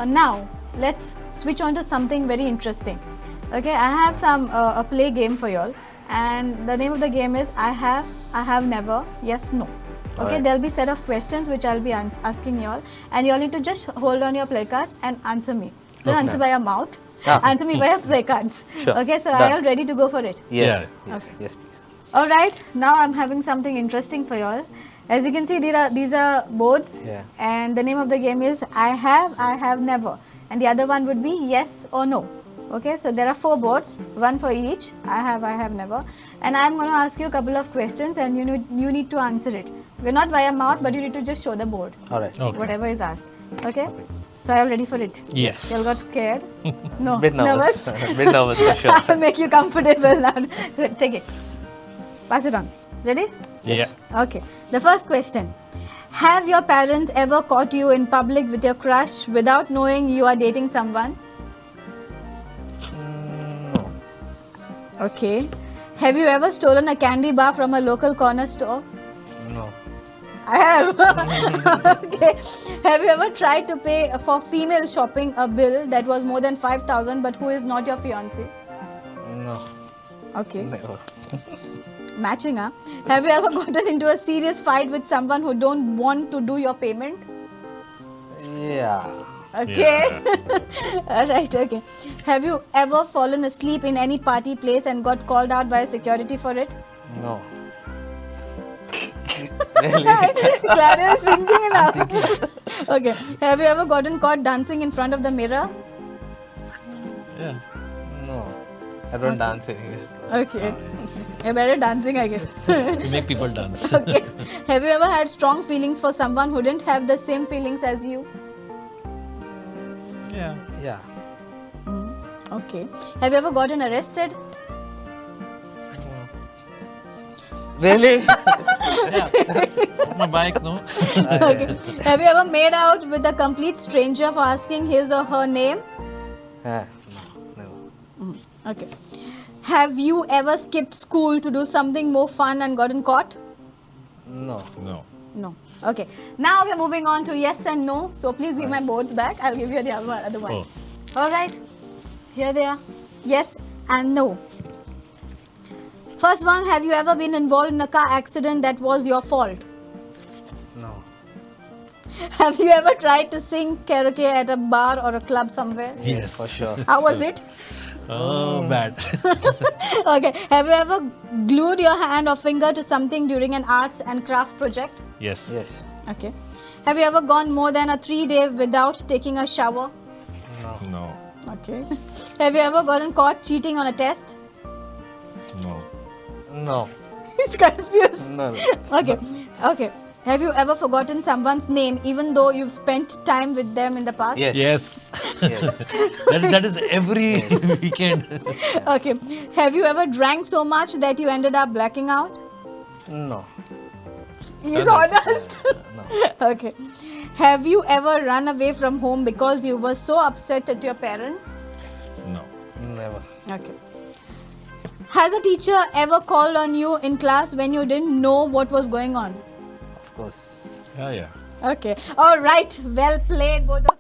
Now, let's switch on to something very interesting. Okay, I have some a play game for y'all, and the name of the game is I have never, yes, no. Okay, Alright. there'll be set of questions which I'll be asking y'all, and y'all need to just hold on your play cards and answer me. Don't Okay. answer by your mouth. Ah. Answer me by your play cards. Sure. Okay, so Done. are y'all ready to go for it? Yes. Yeah. Yes. Okay. Yes, please. All right, now I'm having something interesting for y'all. As you can see, these are boards, Yeah. and the name of the game is I have never, and the other one would be yes or no. Okay, so there are 4 boards, one for each. I have never, and I'm going to ask you a couple of questions, and you need to answer it. We're not via mouth, but you need to just show the board, All right. Okay. whatever is asked. Okay, so are you ready for it? Yes. Y'all got scared? No. Bit nervous. Bit nervous for sure. I'll make you comfortable now. Good, take it. Pass it on. Ready? Yes. Okay. The first question. Have your parents ever caught you in public with your crush without knowing you are dating someone? No. Okay. Have you ever stolen a candy bar from a local corner store? No. I have. Okay. Have you ever tried to pay for female shopping a bill that was more than 5,000 but who is not your fiancé? No. Okay. Never. Matching, huh? Have you ever gotten into a serious fight with someone who don't want to do your payment? Yeah. Okay. All right, okay. Have you ever fallen asleep in any party place and got called out by security for it? No. Really? Clara is thinking now. Okay. Have you ever gotten caught dancing in front of the mirror? Yeah. No. I don't dance anyways. Okay. You're better dancing, I guess. We make people dance. Okay. Have you ever had strong feelings for someone who didn't have the same feelings as you? Yeah. Yeah. Okay. Have you ever gotten arrested? Really? Yeah. On my bike, no? Okay. Have you ever made out with a complete stranger for asking his or her name? No. Never. Okay. Have you ever skipped school to do something more fun and gotten caught? No. No. No. Okay. Now we're moving on to yes and no. So please give my boards back. I'll give you the other one. Oh. All right. Here they are. Yes and no. First one, have you ever been involved in a car accident that was your fault? No. Have you ever tried to sing karaoke at a bar or a club somewhere? Yes. For sure. How was it? Oh, bad. Okay. Have you ever glued your hand or finger to something during an arts and craft project? Yes. Yes. Okay. Have you ever gone more than a 3-day without taking a shower? No. No. Okay. Have you ever gotten caught cheating on a test? No. No. He's confused. No. Okay. Okay. Have you ever forgotten someone's name even though you've spent time with them in the past? Yes. Yes. Yes. that is every weekend. Okay. Have you ever drank so much that you ended up blacking out? No. He's No. honest. No. Okay. Have you ever run away from home because you were so upset at your parents? No. Never. Okay. Has a teacher ever called on you in class when you didn't know what was going on? Of course. Yeah, yeah. Okay. All right. Well played, both of